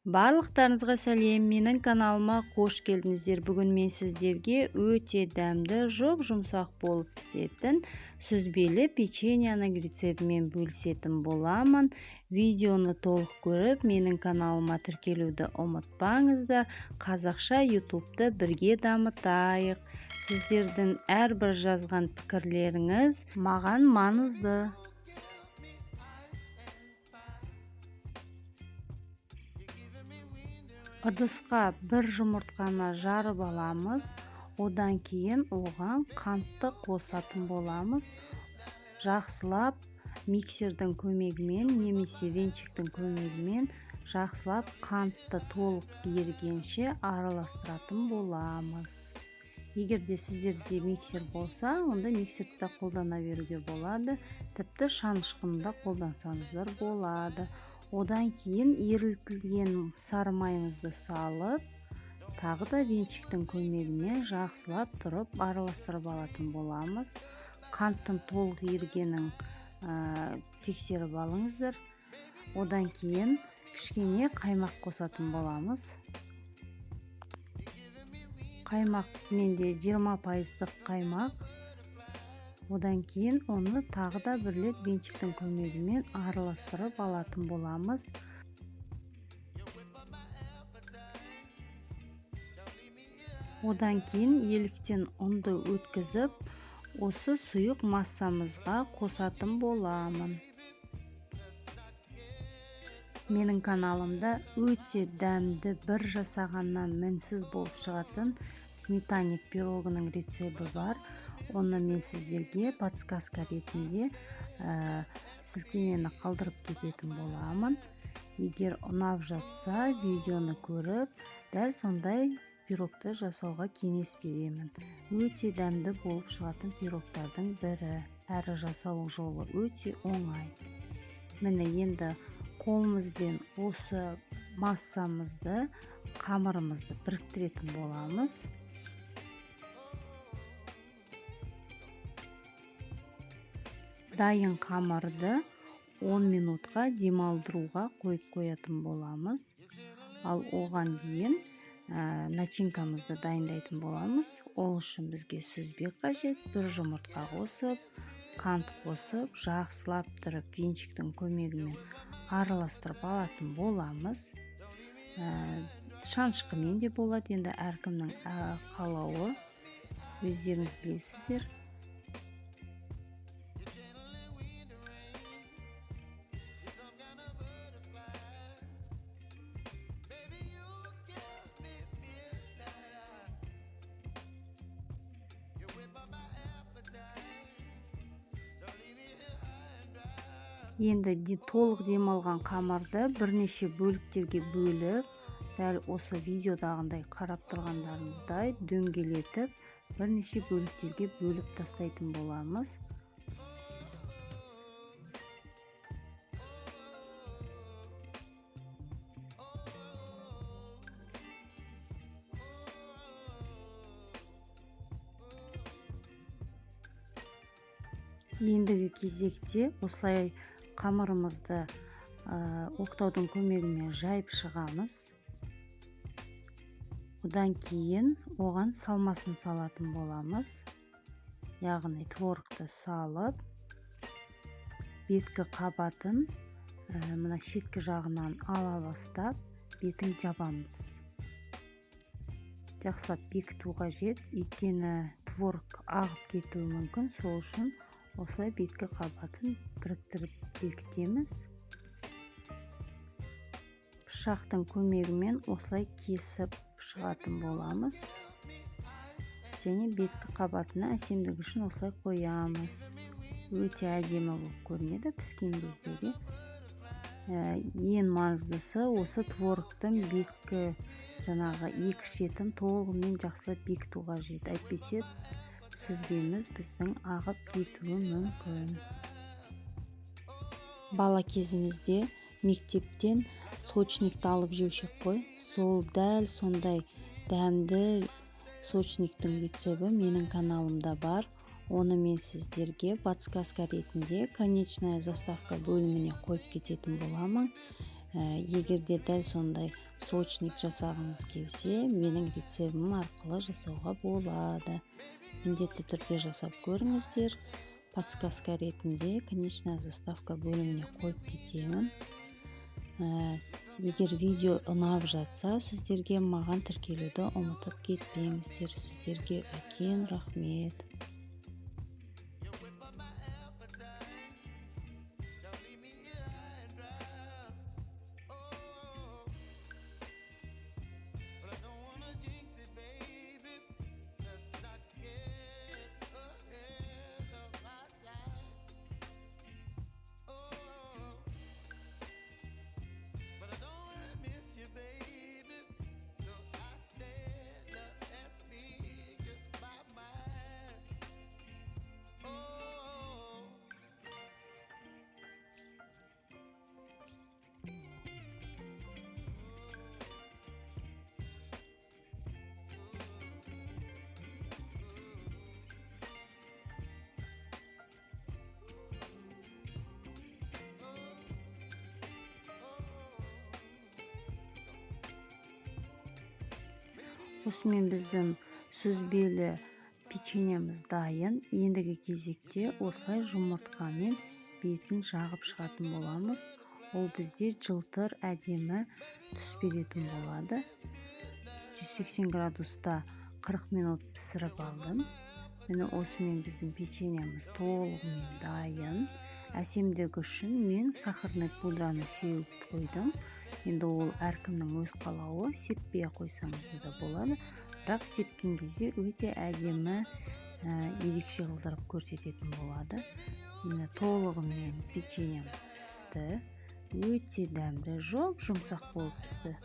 Барлықтарыңызға сәлем, менің каналыма қош келдіңіздер. Бүгін мен сіздерге өте дәмді, жұп-жұмсақ болып пісетін сүзбелі печеньяның рецептімен бөлісетін боламын. Видеоны толық көріп, менің каналыма тіркелуді ұмытпаңыздар. Қазақша ютубты бірге дамытайық. Сіздердің әрбір жазған пікірлеріңіз маған маңызды. Ыдысқа бір жұмыртқаны жарып аламыз. Одан кейін оған қантты қосатын боламыз. Жақсылап миксердің көмегімен немесе венчиктің көмегімен жақсылап қантты толық ерігенше араластыратын боламыз. Егер де сіздерде миксер болса, онда миксерді қолдана беруге болады. Тіпті шанышқында қолдансаңыздар болады. Одан кейін ерітілген сары майымызды салып, тағы да венчиктің көмегімен жақсылап тұрып араластырып алатын боламыз. Қанттың толық ерігенін тексеріп алыңыздар. Одан кейін кішкене қаймақ қосатын боламыз. Қаймақ менде 20% қаймақ. Одан кейін оны тағы да бір рет венчиктің көмегімен араластырып алатын боламыз. Одан кейін еліктен ұнды өткізіп, осы сұйық массамызға қосатын боламын. Менің каналымда өте дәмді, бір жасағаннан мінсіз болып шығатын сметанник пирогының рецебті бар. Оны мен сіздерге подсказка ретінде сілтемені қалдырып кететін боламын. Егер ұнап жатса, видеоны көріп, дәл сондай пирогты жасауға кеңес беремін. Өте дәмді болып шығатын пирогтардың бірі. Әрі жасау жолы өте оңай. Міне енді қолымызбен осы массамызды, қамырымызды біріктіретін боламыз. Дайын қамырды 10 минутқа демалдыруға қойып қоятын боламыз. Ал оған дейін начинкамызды дайындайтын боламыз. Ол үшін бізге сүзбе қажет. Бір жұмыртқа қосып, қант қосып, жақсылап тұрып венчиктің көмегімен араластырып алатын боламыз. Шанышқымен де болады, енді әркімнің қалауы, өздеріңіз білесіздер. Енді толық демалған қамырды бірнеше бөліктерге бөліп, дәл осы видеодағындай қарап тұрғандарыңыздай дөңгелетіп, бірнеше бөліктерге бөліп тастайтын боламыз. Ендігі кезекте осылай қамырымызды оқтаудың көмегімен жайып шығамыз. Одан кейін оған салмасын салатын боламыз. Яғни творогты салып, беткі қабатын мына шеткі жағынан ала бастап, бетін жабамыз. Жақсылап бекіту қажет, өйткені творог ағып кетуі мүмкін, сол үшін осылай беткі қабатын біріктіріп бекітеміз. Пышақтың көмегімен осылай кесіп шығатын боламыз. Және беткі қабатына әсемдік үшін осылай қоямыз. Өте әдемі болып көрінеді піскен кездегі. Ең маңыздысы осы творогтың беткі жаңағы екі шетін толығымен жақсылап бекіту қажет. Әйтпесе сүзбеміз біздің ағып кетуі мүмкін. Бала кезімізде мектептен сочникті алып жеуші қой. Сол дәл сондай дәмді сочниктің рецебті менің каналымда бар. Оны мен сіздерге подсказка ретінде конечная заставка бөліміне қойып кететін боламын. егер де дәл сондай сочник жасағыңыз келсе, менің рецебім арқылы жасауға болады. Міндетті түрде жасап көріңіздер. Подсказка ретінде конечная заставка бөліміне қойып кетемін. Егер видео ұнап жатса, сіздерге маған тіркелуді ұмытып кетпеңіздер. Сіздерге үлкен рахмет. Осымен біздің сүзбелі печеньеміз дайын. Ендігі кезекте осылай жұмыртқамен бетін жағып шығатын боламыз. Ол бізде жылтыр әдемі түс беретін болады. 180 градуста 40 минут пісіріп алдым. Міне осымен біздің печеньеміз толығымен дайын. Әсемдігі үшін мен сахарный пудраны сеуіп қойдым. Енді ол әркімнің өз қалауы, сеппей қойсаңыз да болады. Бірақ сепкен кезде өте әдемі, ерекше қылдырып көрсететін болады. Міне толығымен печеньеміз пісті. Өте дәмді, жұмсақ болып пісті.